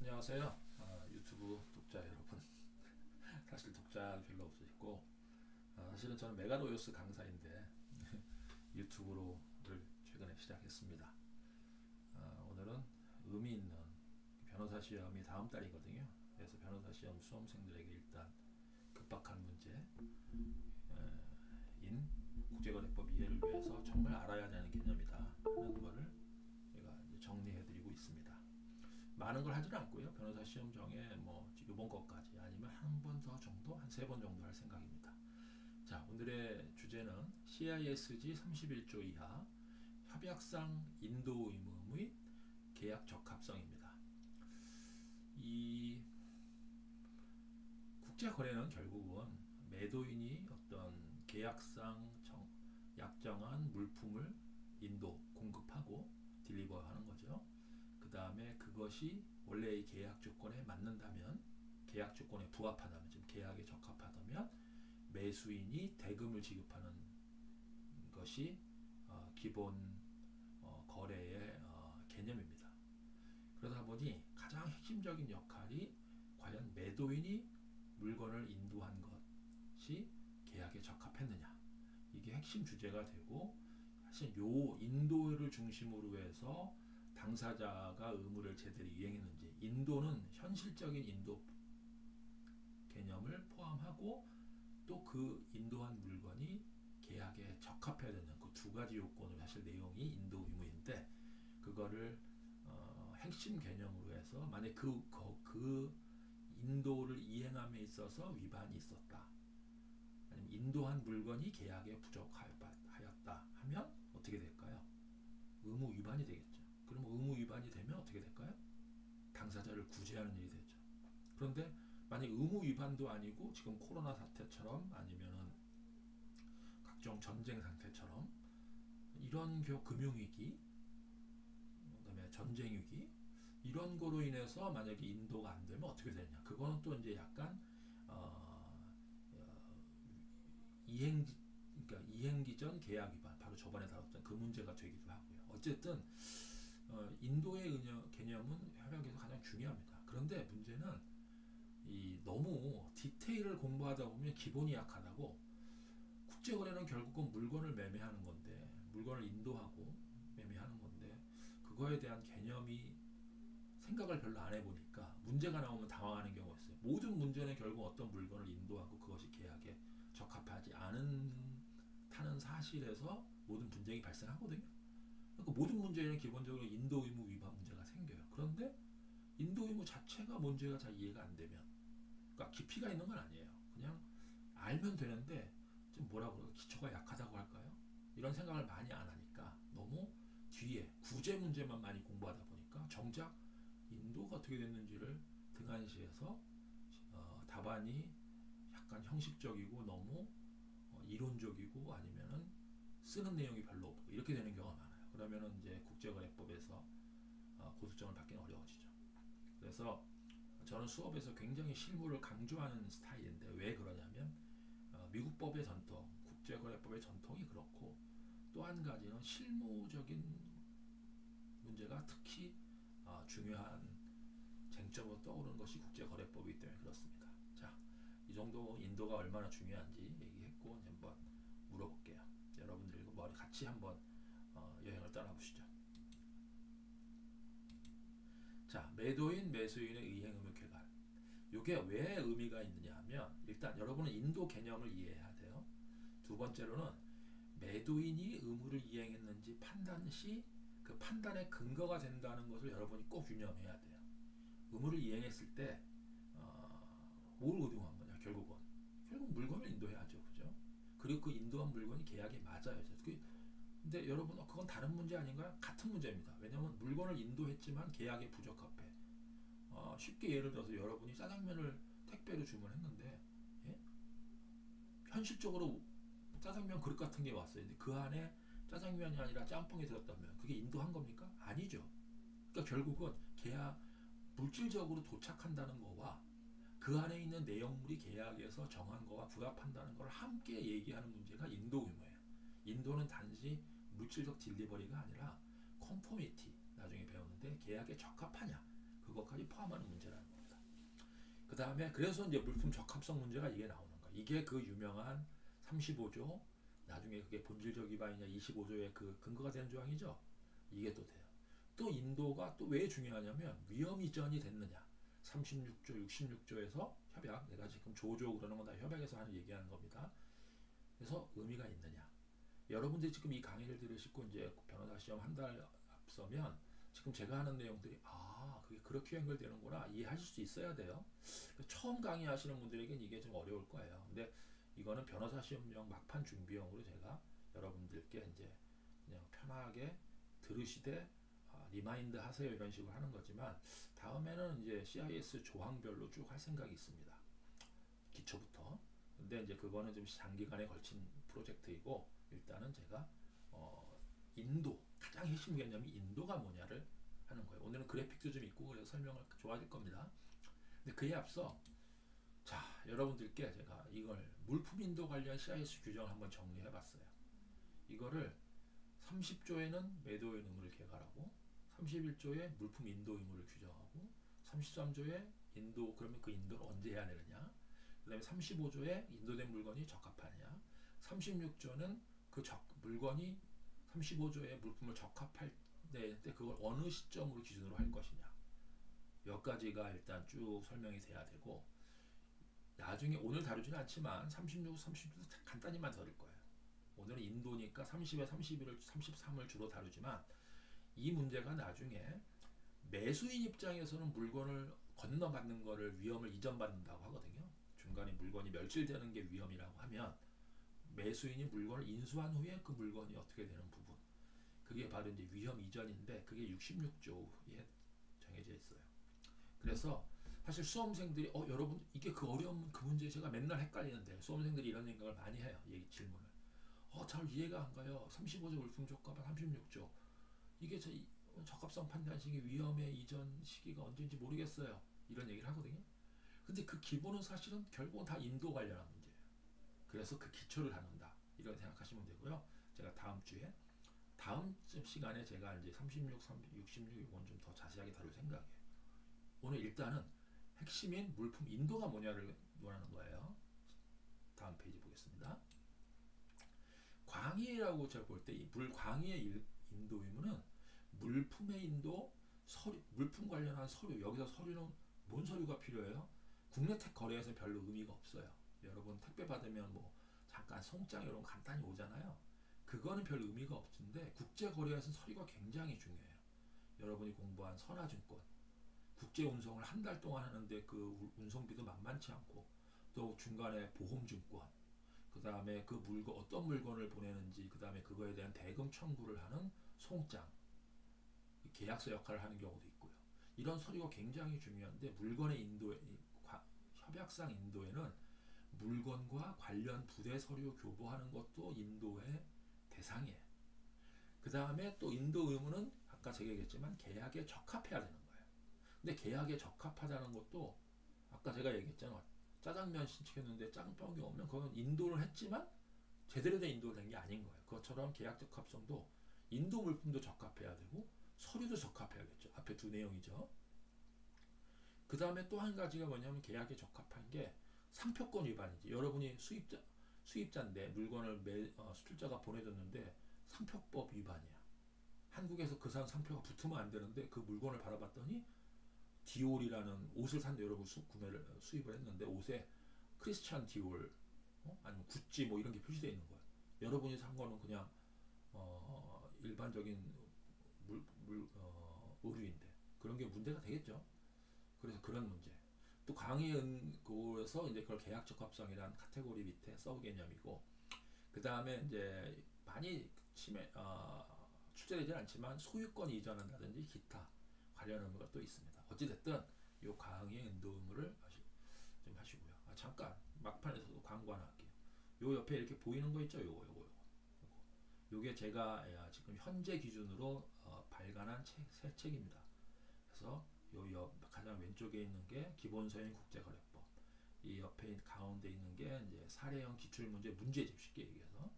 안녕하세요. 유튜브 독자 여러분. 사실 독자 별로 없으시고, 사실은 저는 메가로요스 강사인데 유튜브를 최근에 시작했습니다. 오늘은 의미 있는 변호사 시험이 다음 달이거든요. 그래서 변호사 시험 수험생들에게 일단 급박한 문제인 국제거래법 이해를 위해서 정말 알아야 되는 개념이다 하는 거를 제가 이제 정리해드리고 있습니다. 많은 걸 하지는 않고요. 변호사 시험 정에 뭐 이번 것까지 아니면 한 번 더 정도, 한 세 번 정도 할 생각입니다. 자, 오늘의 주제는 CISG 31조 이하 협약상 인도 의무 및 계약 적합성입니다. 이 국제 거래는 결국은 매도인이 어떤 계약상 약정한 물품을 인도 공급하고 딜리버하는 거죠. 그 다음에 그것이 원래의 계약 조건에 맞는다면, 계약 조건에 부합하다면, 좀 계약에 적합하다면 매수인이 대금을 지급하는 것이 기본 거래의 개념입니다. 그러다 보니 가장 핵심적인 역할이 과연 매도인이 물건을 인도한 것이 계약에 적합했느냐, 이게 핵심 주제가 되고, 사실 요 인도를 중심으로 해서 당사자가 의무를 제대로 이행했는지, 인도는 현실적인 인도 개념을 포함하고 또 그 인도한 물건이 계약에 적합해야 되는 그 두 가지 요건을, 사실 내용이 인도 의무인데, 그거를 핵심 개념으로 해서 만약 그 인도를 이행함에 있어서 위반이 있었다, 아니면 인도한 물건이 계약에 부족하였다 하면 어떻게 될까요? 의무 위반이 되겠죠. 그럼 의무 위반이 되면 어떻게 될까요? 당사자를 구제하는 일이 되죠. 그런데 만약 의무 위반도 아니고 지금 코로나 사태처럼 아니면은 각종 전쟁 상태처럼 이런 금융위기, 그다음에 전쟁위기, 이런 거로 인해서 만약에 인도가 안 되면 어떻게 되냐? 그거는 또 이제 약간 이행기, 그러니까 이행기 전 계약 위반, 바로 저번에 다뤘던 그 문제가 되기도 하고요. 어쨌든 인도의 개념은 협약에서 가장 중요합니다. 그런데 문제는 너무 디테일을 공부하다 보면 기본이 약하다고. 국제거래는 결국은 물건을 매매하는 건데, 물건을 인도하고 매매하는 건데, 그거에 대한 개념이 생각을 별로 안 해보니까 문제가 나오면 당황하는 경우가 있어요. 모든 문제는 결국 어떤 물건을 인도하고 그것이 계약에 적합하지 않다는 사실에서 모든 분쟁이 발생하거든요. 그러니까 모든 문제에는 기본적으로 인도 의무 위반 문제가 생겨요. 그런데 인도 의무 자체가 문제가 잘 이해가 안 되면, 그러니까 깊이가 있는 건 아니에요. 그냥 알면 되는데 좀 뭐라 그럴까, 기초가 약하다고 할까요? 이런 생각을 많이 안 하니까 너무 뒤에 구제 문제만 많이 공부하다 보니까 정작 인도가 어떻게 됐는지를 등한시해서 답안이 약간 형식적이고 너무 이론적이고 아니면은 쓰는 내용이 별로 없고 이렇게 되는 경우가 많아요. 그러면은 이제 국제거래법에서 고소장을 받기는 어려워지죠. 그래서 저는 수업에서 굉장히 실무를 강조하는 스타일인데, 왜 그러냐면 미국법의 전통, 국제거래법의 전통이 그렇고, 또 한 가지는 실무적인 문제가 특히 중요한 쟁점으로 떠오르는 것이 국제거래법이기 때문에 그렇습니다. 자, 이 정도 인도가 얼마나 중요한지 얘기했고, 이제 한번 물어볼게요. 여러분들과 머리 같이 한번 여행을 떠나보시죠. 자, 매도인, 매수인의 의행 의무 쾌갈. 이게 왜 의미가 있느냐 하면, 일단 여러분은 인도 개념을 이해해야 돼요. 두 번째로는 매도인이 의무를 이행했는지 판단 시 그 판단의 근거가 된다는 것을 여러분이 꼭 유념해야 돼요. 의무를 이행했을 때 뭘 의도한 거냐, 결국 물건을 인도해야죠, 그죠? 그리고 그 인도한 물건이 계약에 맞아요. 근데 여러분, 그건 다른 문제 아닌가요? 같은 문제입니다. 왜냐하면 물건을 인도했지만 계약에 부적합해. 쉽게 예를 들어서 여러분이 짜장면을 택배로 주문했는데, 예? 현실적으로 짜장면 그릇 같은 게 왔어요. 근데 그 안에 짜장면이 아니라 짬뽕이 들었다면 그게 인도한 겁니까? 아니죠. 그러니까 결국은 계약, 물질적으로 도착한다는 거와 그 안에 있는 내용물이 계약에서 정한 거와 부합한다는 걸 함께 얘기하는 문제가 인도 의무예요. 인도는 단지 물질적 딜리버리가 아니라 컨포미티, 나중에 배우는데 계약에 적합하냐, 그것까지 포함하는 문제라는 겁니다. 그 다음에 그래서 이제 물품 적합성 문제가 이게 나오는 거예요. 이게 그 유명한 35조, 나중에 그게 본질적 위반이냐 25조의 그 근거가 되는 조항이죠. 이게 또 돼요. 또 인도가 또 왜 중요하냐면 위험 이전이 됐느냐. 36조, 66조에서 협약, 내가 지금 조조 그러는 건 다 협약에서 하는 얘기하는 겁니다. 그래서 의미가 있느냐. 여러분들이 지금 이 강의를 들으시고 이제 변호사 시험 한 달 앞서면 지금 제가 하는 내용들이 그게 그렇게 연결되는구나 이해하실 수 있어야 돼요. 처음 강의하시는 분들에겐 이게 좀 어려울 거예요. 근데 이거는 변호사 시험용 막판 준비용으로 제가 여러분들께 이제 그냥 편하게 들으시되 리마인드 하세요 이런 식으로 하는 거지만 다음에는 이제 CIS 조항별로 쭉 할 생각이 있습니다. 기초부터. 근데 이제 그거는 좀 장기간에 걸친 프로젝트이고 일단은 제가 인도 가장 핵심 개념이 인도가 뭐냐를 하는 거예요. 오늘은 그래픽도 좀 있고 그래서 설명을 좋아질 겁니다. 근데 그에 앞서 자 여러분들께 제가 이걸 물품 인도 관련 CIS 규정을 한번 정리해 봤어요. 이거를 30조에는 매도인 의무를 개괄하고 31조에 물품 인도 의무를 규정하고 33조에 인도 그러면 그 인도를 언제 해야 되느냐 그 다음에 35조에 인도된 물건이 적합하냐 36조는 그 물건이 35조의 물품을 적합할 때 그걸 어느 시점으로 기준으로 할 것이냐 여기까지가 일단 쭉 설명이 돼야 되고 나중에 오늘 다루지는 않지만 36, 37도 간단히만 다룰 거예요. 오늘은 인도니까 30에 31을 33을 주로 다루지만 이 문제가 나중에 매수인 입장에서는 물건을 건너받는 거를 위험을 이전받는다고 하거든요. 중간에 물건이 멸실되는 게 위험이라고 하면 매수인이 물건을 인수한 후에 그 물건이 어떻게 되는 부분 그게 바로 이제 위험 이전인데 그게 66조에 정해져 있어요. 그래서 사실 수험생들이 여러분 이게 그 어려운 그 문제 제가 맨날 헷갈리는데 수험생들이 이런 생각을 많이 해요. 얘기 질문을 잘 이해가 안 가요. 35조 물품 적합한 36조 이게 적합성 판단 시기 위험의 이전 시기가 언제인지 모르겠어요. 이런 얘기를 하거든요. 근데 그 기본은 사실은 결국은 다 인도 관련한 문제예요. 그래서 그 기초를 다룬다. 이런 생각하시면 되고요. 제가 다음 시간에 제가 이제 36, 66 이건 좀 더 자세하게 다룰 생각이에요. 오늘 일단은 핵심인 물품 인도가 뭐냐를 논하는 거예요. 다음 페이지 보겠습니다. 광의라고 제가 볼 때 이 광의의 인도 의무는 물품의 인도, 서류, 물품 관련한 서류 여기서 서류는 뭔 서류가 필요해요? 국내 거래에서는 별로 의미가 없어요. 여러분 택배 받으면 뭐 잠깐 송장 이런 간단히 오잖아요. 그거는 별 의미가 없는데 국제 거래에서는 서류가 굉장히 중요해요. 여러분이 공부한 선화증권 국제 운송을 한 달 동안 하는데 그 운송비도 만만치 않고 또 중간에 보험증권 그 다음에 그 물건 어떤 물건을 보내는지 그 다음에 그거에 대한 대금 청구를 하는 송장 계약서 역할을 하는 경우도 있고요. 이런 서류가 굉장히 중요한데 물건의 인도에 협약상 인도에는 물건과 관련 부대 서류 교부하는 것도 인도의 대상이에요. 그 다음에 또 인도 의무는 아까 제가 얘기했지만 계약에 적합해야 되는 거예요. 근데 계약에 적합하다는 것도 아까 제가 얘기했잖아요. 짜장면 신청했는데 짬뽕이 오면 그건 인도를 했지만 제대로 된 인도를 된 게 아닌 거예요. 그것처럼 계약 적합성도 인도 물품도 적합해야 되고 서류도 적합해야겠죠. 앞에 두 내용이죠. 그 다음에 또 한 가지가 뭐냐면 계약에 적합한 게 상표권 위반이지. 여러분이 수입자인데 물건을 수출자가 보내줬는데 상표법 위반이야. 한국에서 그 상표가 붙으면 안 되는데 그 물건을 받아봤더니 디올이라는 옷을 샀는데 여러분 수입을 했는데 옷에 크리스찬 디올 아니면 구찌 뭐 이런 게 표시되어 있는 거예요. 여러분이 산 거는 그냥 일반적인 의류인데 그런 게 문제가 되겠죠. 그래서 그런 문제. 또 강의은고에서 이제 그걸 계약 적합성이라는 카테고리 밑에 서브 개념이고 그 다음에 이제 많이 출제되지 않지만 소유권 이전한다든지 기타 관련 의무가 또 있습니다. 어찌됐든 이 강의의 인도 의무를 좀 하시고요. 잠깐 막판에서도 광고 하나 할게요. 요 옆에 이렇게 보이는 거 있죠? 요게 제가 지금 현재 기준으로 발간한 새 책입니다. 그래서 요 가장 왼쪽에 있는 게 기본서인 국제거래법. 이 옆에 가운데 있는 게 이제 사례형 기출문제 문제집 쉽게 얘기해서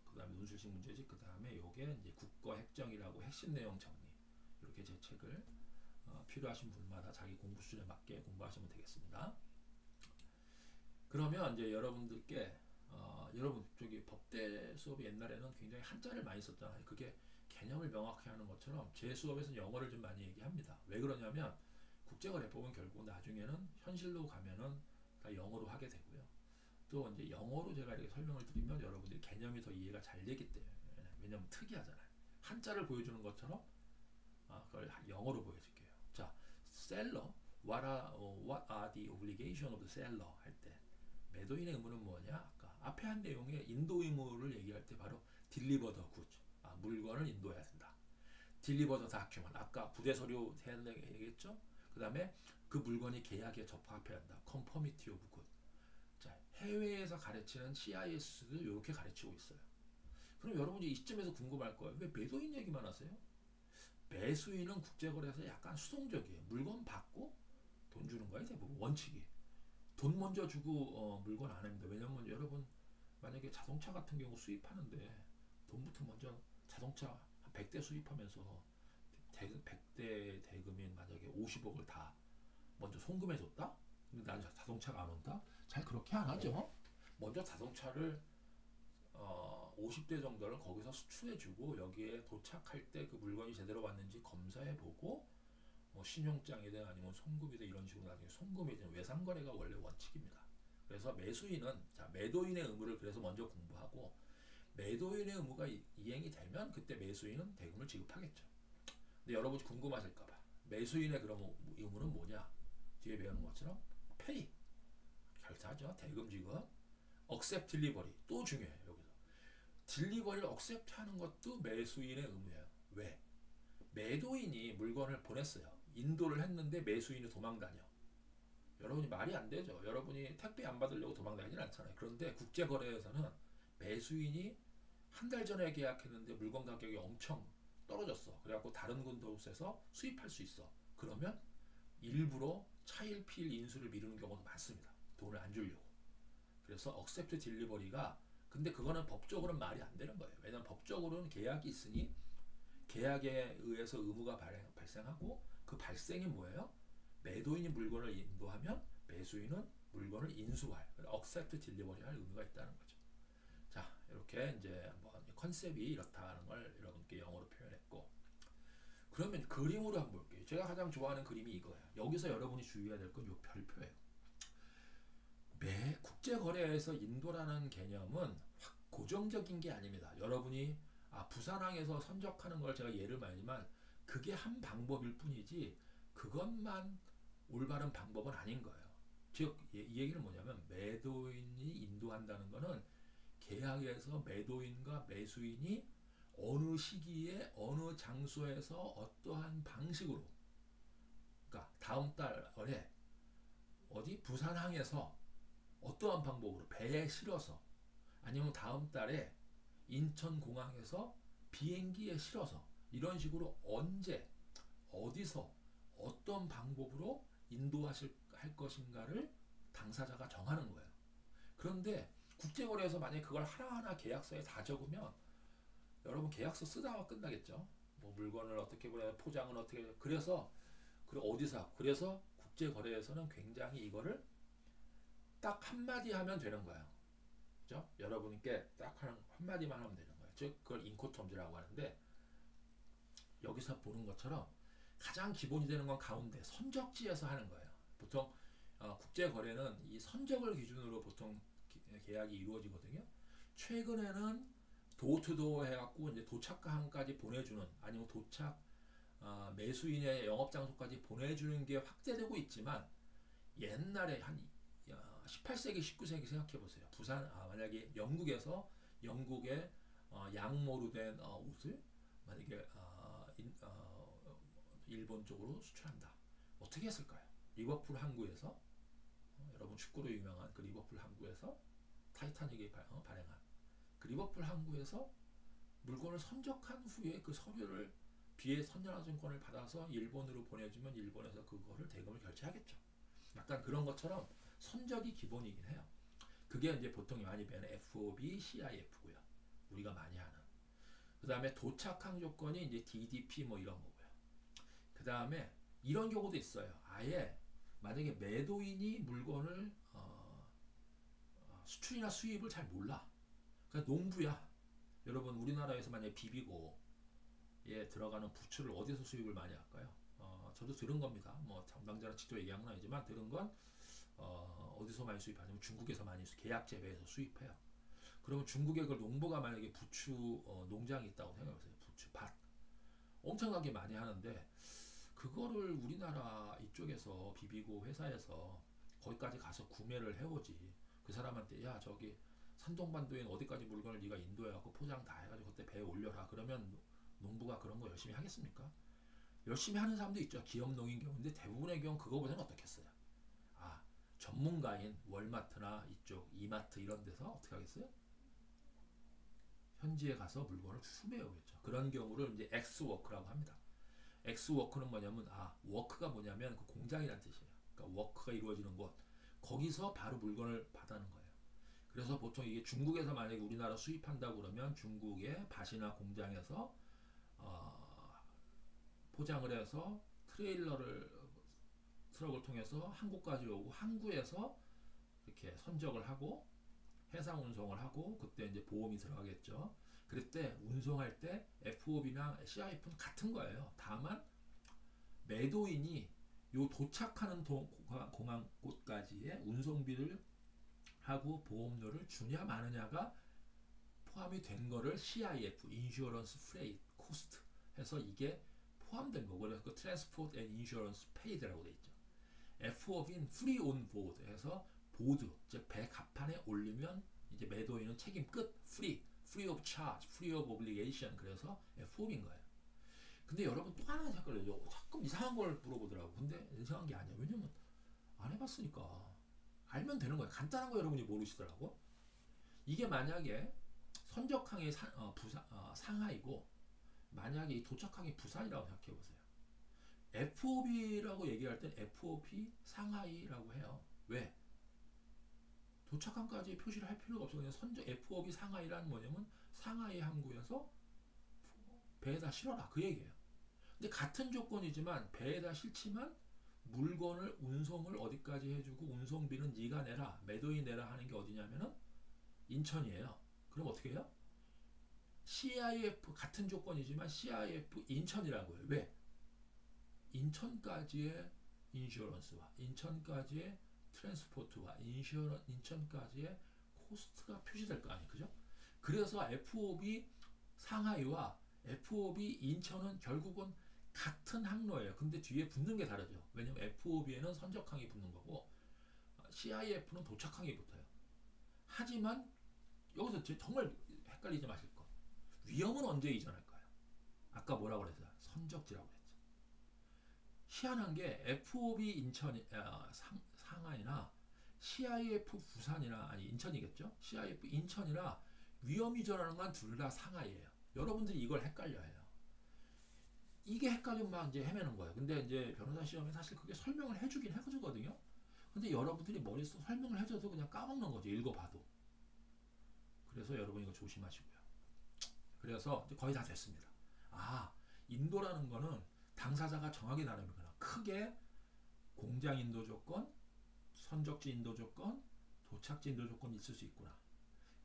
그다음에 논술식 문제집 그다음에 요게 이제 국거 핵정이라고 핵심 내용 정리. 이렇게 제 책을 필요하신 분마다 자기 공부 수준에 맞게 공부하시면 되겠습니다. 그러면 이제 여러분들께 여러분 저기 법대 수업이 옛날에는 굉장히 한자를 많이 썼잖아요. 그게 개념을 명확히 하는 것처럼 제 수업에서는 영어를 좀 많이 얘기합니다. 왜 그러냐면 국제거래법은 결국 나중에는 현실로 가면은 다 영어로 하게 되고요. 또 이제 영어로 제가 이렇게 설명을 드리면 여러분들이 개념이 더 이해가 잘 되기 때문에, 왜냐면 특이하잖아요. 한자를 보여주는 것처럼 그걸 영어로 보여줄게요. 자, seller, what are the obligation of the seller 할 때 매도인의 의무는 뭐냐? 아까 앞에 한 내용에 인도 의무를 얘기할 때 바로 deliver the goods, 물건을 인도해야 된다. deliver the document, 아까 부대 서류 얘기했죠? 그 다음에 그 물건이 계약에 적합해야 한다. conformity of goods. 자, 해외에서 가르치는 CIS도 이렇게 가르치고 있어요. 그럼 여러분이 이쯤에서 궁금할 거예요. 왜 매도인 얘기만 하세요? 매수인은 국제거래에서 약간 수동적이에요. 물건 받고 돈 주는 거예요. 대부분 원칙이. 돈 먼저 주고 물건 안 합니다. 왜냐면 여러분 만약에 자동차 같은 경우 수입하는데 돈부터 먼저 자동차 한 100대 수입하면서 100대 대금인 만약에 50억을 다 먼저 송금해 줬다? 근데 난 자동차가 안 온다? 잘 그렇게 안 하죠. 먼저 자동차를 50대 정도를 거기서 수출해주고 여기에 도착할 때 그 물건이 제대로 왔는지 검사해보고 뭐 신용장이든 아니면 송금이든 이런 식으로 나중에 송금이든 외상거래가 원래 원칙입니다. 그래서 매수인은 매도인의 의무를 그래서 먼저 공부하고 매도인의 의무가 이행이 되면 그때 매수인은 대금을 지급하겠죠. 근데 여러분이 궁금하실까봐 매수인의 그런 의무는 뭐냐? 뒤에 배우는 것처럼 pay 결사하죠. 대금 지급, accept delivery 또 중요해요. 여기서 딜리버리를 accept 하는 것도 매수인의 의무예요. 왜? 매도인이 물건을 보냈어요. 인도를 했는데 매수인이 도망다녀. 여러분이 말이 안 되죠. 여러분이 택배 안 받으려고 도망다니진 않잖아요. 그런데 국제거래에서는 매수인이 한 달 전에 계약했는데 물건 가격이 엄청 떨어졌어. 그래갖고 다른 곳에서 수입할 수 있어. 그러면 일부러 차일피일 인수를 미루는 경우도 많습니다. 돈을 안 주려고. 그래서 accept delivery가 근데 그거는 법적으로는 말이 안 되는 거예요. 왜냐하면 법적으로는 계약이 있으니 계약에 의해서 의무가 발생하고 그 발생이 뭐예요? 매도인이 물건을 인도하면 매수인은 물건을 인수할, accept delivery 할 의무가 있다는 거죠. 자, 이렇게 이제 한번 컨셉이 이렇다는 걸 여러분께 영어로 표현했고, 그러면 그림으로 한번 볼게요. 제가 가장 좋아하는 그림이 이거예요. 여기서 여러분이 주의해야 될 건 이 별표예요. 국제거래에서 인도라는 개념은 고정적인 게 아닙니다. 여러분이 부산항에서 선적하는 걸 제가 예를 말지만 그게 한 방법일 뿐이지 그것만 올바른 방법은 아닌 거예요. 즉, 이 얘기는 뭐냐면 매도인이 인도한다는 거는 계약에서 매도인과 매수인이 어느 시기에 어느 장소에서 어떠한 방식으로, 그러니까 다음 달에 어디 부산항에서 어떠한 방법으로 배에 실어서 아니면 다음 달에 인천공항에서 비행기에 실어서 이런 식으로 언제 어디서 어떤 방법으로 인도하실 할 것인가를 당사자가 정하는 거예요. 그런데 국제거래에서 만약에 그걸 하나하나 계약서에 다 적으면 여러분 계약서 쓰다가 끝나겠죠. 뭐 물건을 어떻게 보내, 포장은 어떻게, 그래서 어디서, 그래서 국제거래에서는 굉장히 이거를 딱 한마디 하면 되는 거예요. 그죠? 여러분께 딱 한마디만 하면 되는 거예요. 즉, 그걸 인코텀즈라고 하는데, 여기서 보는 것처럼 가장 기본이 되는 건 가운데 선적지에서 하는 거예요. 보통 국제거래는 이 선적을 기준으로 보통 계약이 이루어지거든요. 최근에는 도어투도어 해갖고 이제 도착항까지 보내주는, 아니면 매수인의 영업장소까지 보내주는 게 확대되고 있지만, 옛날에 한 18세기, 19세기 생각해보세요. 만약에 영국의 양모로 된 옷을 만약에 일본 쪽으로 수출한다. 어떻게 했을까요? 리버풀 항구에서 여러분 축구로 유명한 그 리버풀 항구에서 타이타닉이 발행한 그 리버풀 항구에서 물건을 선적한 후에 그 서류를 비해 선전화증권을 받아서 일본으로 보내주면 일본에서 그거를 대금을 결제하겠죠. 약간 그런 것처럼 선적이 기본이긴 해요. 그게 이제 보통 많이 배우는 FOB, CIF고요. 우리가 많이 하는. 그 다음에 도착항 조건이 이제 DDP 뭐 이런 거고요. 그 다음에 이런 경우도 있어요. 아예 만약에 매도인이 물건을 수출이나 수입을 잘 몰라. 그러니까 농부야. 여러분 우리나라에서 만약에 비비고에 들어가는 부추를 어디서 수입을 많이 할까요? 저도 들은 겁니다. 뭐 담당자랑 직접 얘기한 건 아니지만 들은 건 어디서 많이 수입하냐면 중국에서 많이 계약 재배해서 수입해요. 그러면 중국에 그 농부가 만약에 부추 농장이 있다고 생각해보세요. 부추 밭 엄청나게 많이 하는데 그거를 우리나라 이쪽에서 비비고 회사에서 거기까지 가서 구매를 해오지. 그 사람한테 야 저기 산동반도에는 어디까지 물건을 네가 인도해갖고 포장 다 해가지고 그때 배에 올려라. 그러면 농부가 그런 거 열심히 하겠습니까? 열심히 하는 사람도 있죠. 기업농인 경우인데 대부분의 경우 그거보다는 어떻겠어요? 아 전문가인 월마트나 이쪽 이마트 이런 데서 어떻게 하겠어요? 현지에 가서 물건을 수매해 오겠죠. 그런 경우를 이제 엑스워크라고 합니다. 엑스워크는 뭐냐면 워크가 뭐냐면 그 공장이란 뜻이에요. 그러니까 워크가 이루어지는 곳 거기서 바로 물건을 받아는 거예요. 그래서 보통 이게 중국에서 만약에 우리나라 수입한다 그러면 중국의 밭이나 공장에서 포장을 해서 트럭을 통해서 한국까지 오고 항구에서 이렇게 선적을 하고 해상 운송을 하고 그때 이제 보험이 들어가겠죠. 그때 운송할 때 FOB나 CIF는 같은 거예요. 다만 매도인이 요 도착하는 공항곳까지의 운송비를 하고 보험료를 주냐 마느냐가 포함이 된 거를 CIF, Insurance Freight Cost 해서 이게 포함된 거고 그래서 그 Transport and Insurance Paid라고 돼 있죠. FOB는 Free on Board 해서 보드, 즉 배 갑판에 올리면 이제 매도인은 책임 끝, free of charge, free of obligation. 그래서 FOB인 거예요. 근데 여러분 또 하나 헷갈려요. 자꾸 이상한 걸 물어보더라고. 근데 이상한 게 아니야. 왜냐면 안 해봤으니까 알면 되는 거예요. 간단한 거 여러분이 모르시더라고. 이게 만약에 선적항이 상하이고 만약에 이 도착항이 부산이라고 생각해 보세요. FOB라고 얘기할 땐 FOB 상하이라고 해요. 왜? 도착항까지 표시를 할 필요가 없어. 그냥 선적 FOB 상하이란 뭐냐면 상하이 항구에서 배에다 실어라 그 얘기예요. 근데 같은 조건이지만 배에다 실지만 물건을 운송을 어디까지 해주고 운송비는 네가 내라 매도인 내라 하는 게 어디냐면은 인천이에요. 그럼 어떻게 해요? CIF 같은 조건이지만 CIF 인천이라고 해요. 왜? 인천까지의 인슈런스와 인천까지의 트랜스포트와 인천까지의 코스트가 표시될 거 아니에요. 그죠? 그래서 FOB 상하이와 FOB 인천은 결국은 같은 항로예요. 근데 뒤에 붙는 게 다르죠. 왜냐면 FOB에는 선적항이 붙는 거고 CIF는 도착항이 붙어요. 하지만 여기서 정말 헷갈리지 마실 거. 위험은 언제 이전할까요? 아까 뭐라고 그랬어요? 선적지라고 그랬죠. 희한한 게 FOB 인천 상하이나 CIF 부산이나 아니 인천이겠죠? CIF 인천이라 위험 이전하는 건 둘 다 상하이예요. 여러분들이 이걸 헷갈려해요. 이게 헷갈리면 막 이제 헤매는 거예요. 근데 이제 변호사 시험에 사실 그게 설명을 해주긴 해주거든요. 근데 여러분들이 머릿속 설명을 해줘도 그냥 까먹는 거죠. 읽어봐도. 그래서 여러분 이거 조심하시고요. 그래서 이제 거의 다 됐습니다. 인도라는 거는 당사자가 정하게 나름이구나. 크게 공장 인도 조건, 선적지 인도 조건, 도착지 인도 조건이 있을 수 있구나.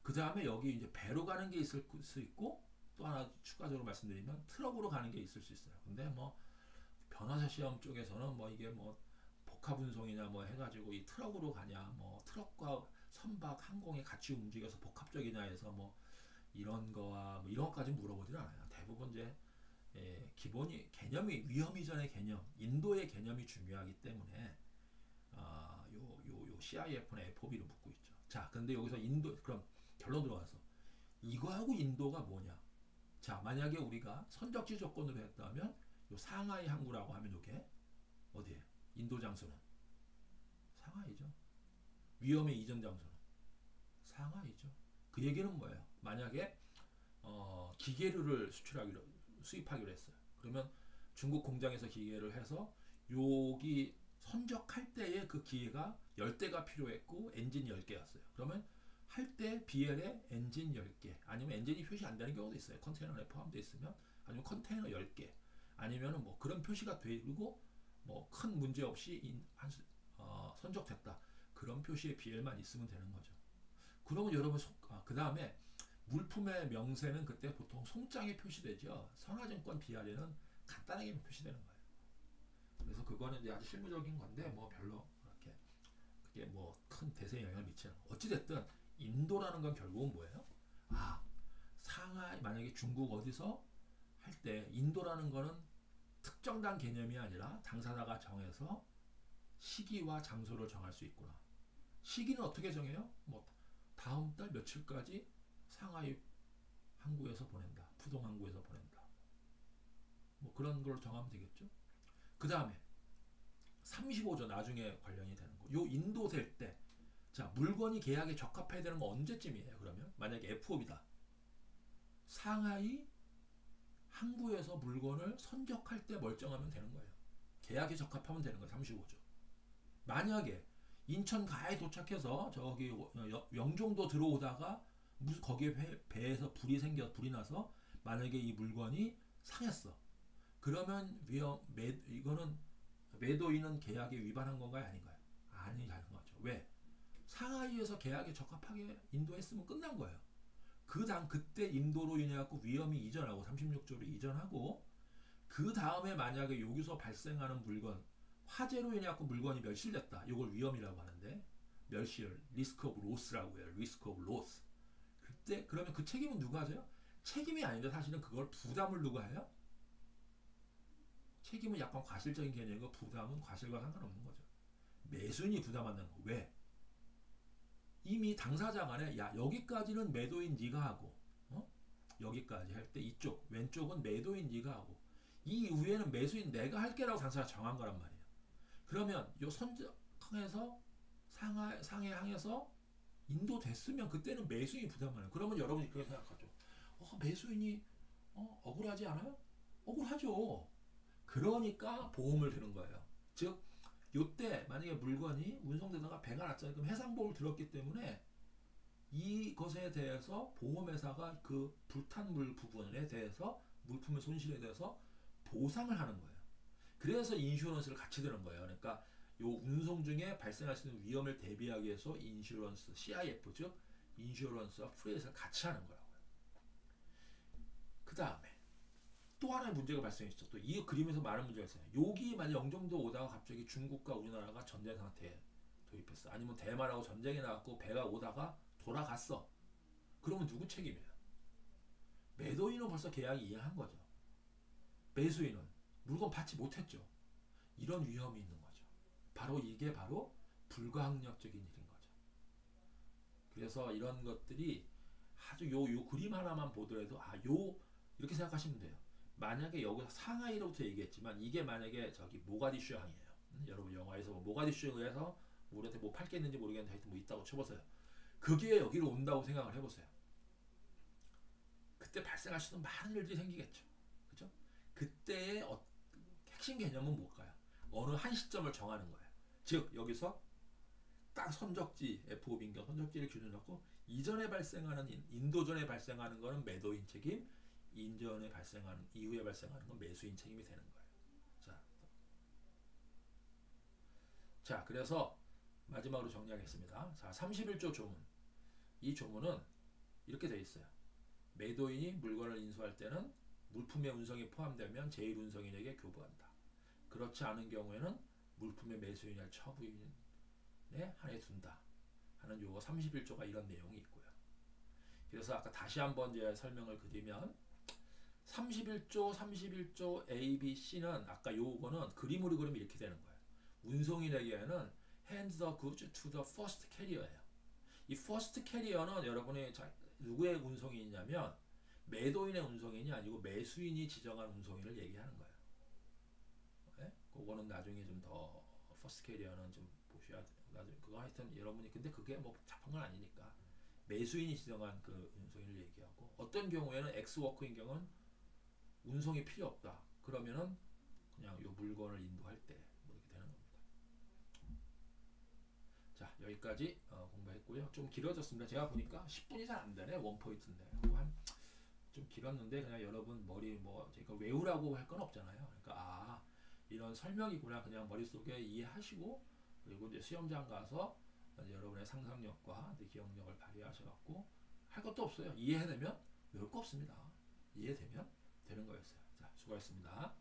그 다음에 여기 이제 배로 가는 게 있을 수 있고 또 하나 추가적으로 말씀드리면 트럭으로 가는 게 있을 수 있어요. 근데 뭐 변호사 시험 쪽에서는 뭐 이게 뭐 복합 운송이냐 뭐 해가지고 이 트럭으로 가냐 뭐 트럭과 선박 항공이 같이 움직여서 복합적이냐 해서 뭐 이런 거와 뭐 이런 것까지 물어보진 않아요. 대부분 이제 기본이 개념이 위험 이전의 개념, 인도의 개념이 중요하기 때문에 요 CIF나 FOB를 묻고 있죠. 자, 근데 여기서 인도 그럼 결론 들어가서 이거하고 인도가 뭐냐? 자, 만약에 우리가 선적지 조건으로 했다면 요 상하이 항구라고 하면 이게 어디에? 인도 장소는 상하이죠. 위험의 이전 장소는 상하이죠. 그 얘기는 뭐예요? 만약에 기계류를 수입하기로 했어요. 그러면 중국 공장에서 기계를 해서 여기 선적할 때에 그 기계가 10대가 필요했고 엔진이 10개였어요. 그러면 할 때 BL에 엔진 10개 아니면 엔진이 표시 안 되는 경우도 있어요. 컨테이너에 포함되어 있으면 아니면 컨테이너 10개 아니면 뭐 그런 표시가 되고 뭐 큰 문제 없이 선적됐다. 그런 표시의 BL만 있으면 되는 거죠. 그러면 여러분 그 다음에 물품의 명세는 그때 보통 송장에 표시되죠. 선화증권 BR에는 간단하게 표시되는 거예요. 그래서 그거는 이제 아주 실무적인 건데 뭐 별로 그렇게 그게 뭐 큰 대세에 영향을 미치는 거. 어찌 됐든 인도라는 건 결국은 뭐예요? 상하이 만약에 중국 어디서 할 때 인도라는 거는 특정단 개념이 아니라 당사자가 정해서 시기와 장소를 정할 수 있구나. 시기는 어떻게 정해요? 뭐 다음 달 며칠까지 상하이 항구에서 보낸다. 푸동 항구에서 보낸다. 뭐 그런 걸 정하면 되겠죠. 그 다음에 35조 나중에 관련이 되는 거. 요 인도 될 때, 자 물건이 계약에 적합해야 되는 건 언제쯤이에요? 그러면 만약에 FOB다. 상하이 항구에서 물건을 선적할 때 멀쩡하면 되는 거예요. 계약에 적합하면 되는 거예요. 35조. 만약에 인천 가에 도착해서 저기 영종도 들어오다가 거기에 배에서 불이 나서 만약에 이 물건이 상했어. 그러면 이거는 매도인은 계약에 위반한 건가요? 아닌가요? 아니라는 거죠. 왜? 상하이에서 계약에 적합하게 인도했으면 끝난 거예요. 그때 인도로 인해 갖고 위험이 이전하고 36조로 이전하고 그 다음에 만약에 여기서 발생하는 물건 화재로 인해 갖고 물건이 멸실됐다. 이걸 위험이라고 하는데 멸실 리스크 오브 로스라고 해요. 리스크 오브 로스. 그때 그러면 그 책임은 누가 져요? 책임이 아닌데 사실은 그걸 부담을 누가 해요? 책임은 약간 과실적인 개념이고 부담은 과실과 상관없는 거죠. 매수인이 부담한다는 거. 왜? 이미 당사자 간에 야 여기까지는 매도인 네가 하고 여기까지 할 때 이쪽 왼쪽은 매도인 네가 하고 이 위에는 매수인 내가 할게라고 당사자가 정한 거란 말이에요. 그러면 요 선정항에서 상해항에서 인도됐으면 그때는 매수인이 부담하는. 그러면 여러분이 그렇게 생각하죠. 매수인이 억울하지 않아요? 억울하죠. 그러니까 보험을 드는 거예요. 즉 요때 만약에 물건이 운송되다가 배가 났잖아요. 그럼 해상보험을 들었기 때문에 이것에 대해서 보험회사가 그 불탄 물 부분에 대해서 물품의 손실에 대해서 보상을 하는 거예요. 그래서 인슈런스를 같이 드는 거예요. 그러니까 요 운송 중에 발생할 수 있는 위험을 대비하기 위해서 인슈런스, CIF 즉 인슈런스와 프레이트를 같이 하는 거라고요. 그 다음에 또 하나의 문제가 발생했죠. 또 이 그림에서 많은 문제가 있어요. 여기 만약 영종도 오다가 갑자기 중국과 우리나라가 전쟁 상태에 도입했어. 아니면 대만하고 전쟁이 나왔고 배가 오다가 돌아갔어. 그러면 누구 책임이에요? 매도인은 벌써 계약이 이행한 거죠. 매수인은 물건 받지 못했죠. 이런 위험이 있는 거죠. 이게 바로 불가항력적인 일인 거죠. 그래서 이런 것들이 아주 요 그림 하나만 보더라도 이렇게 생각하시면 돼요. 만약에 여기서 상하이로부터 얘기했지만 이게 만약에 저기 모가디슈 항이에요. 여러분 영화에서 모가디슈에서 우리한테 뭐 팔겠는지 모르겠는데 하여튼 뭐 있다고 쳐보세요. 그게 여기로 온다고 생각을 해보세요. 그때 발생할 수 있는 많은 일들이 생기겠죠. 그죠? 그때의 핵심 개념은 뭘까요? 어느 한 시점을 정하는 거예요. 즉 여기서 딱 선적지 FOB인가 선적지를 기준으로 놓고 이전에 발생하는 인도전에 발생하는 거는 매도인 책임, 이후에 발생하는 건 매수인 책임이 되는 거예요. 자, 그래서 마지막으로 정리하겠습니다. 자, 31조 조문. 이 조문은 이렇게 되어 있어요. 매도인이 물건을 인수할 때는 물품의 운송이 포함되면 제1운송인에게 교부한다. 그렇지 않은 경우에는 물품의 매수인이나 처부인에 한해 둔다. 하는 요거 31조가 이런 내용이 있고요. 그래서 아까 다시 한번 이제 설명을 드리면 31조 A, B, C는 아까 요거는 그림으로 그리면 이렇게 되는 거예요. 운송인에게는 hand the goods to the first carrier예요. 이 first carrier는 여러분이 누구의 운송인이냐면 매도인의 운송인이 아니고 매수인이 지정한 운송인을 얘기하는 거예요. 네? 그거는 나중에 좀 더 first carrier는 좀 보셔야 돼요. 나중에 그거 하여튼 여러분이 근데 그게 뭐 잡은 건 아니니까 매수인이 지정한 그 운송인을 얘기하고 어떤 경우에는 엑스워크인 경우는 운송이 필요 없다. 그러면은 그냥 요 물건을 인도할 때 뭐 이렇게 되는 겁니다. 자 여기까지 공부했고요. 좀 길어졌습니다. 제가 보니까 10분이 잘 안 되네. 원 포인트인데 좀 길었는데 그냥 여러분 머리 뭐 제가 외우라고 할 건 없잖아요. 그러니까 이런 설명이구나 그냥 머릿속에 이해하시고 그리고 이제 시험장 가서 이제 여러분의 상상력과 이제 기억력을 발휘하셔갖고 할 것도 없어요. 이해해내면 외울 거 없습니다. 이해되면 되는 거였어요. 자, 수고하셨습니다.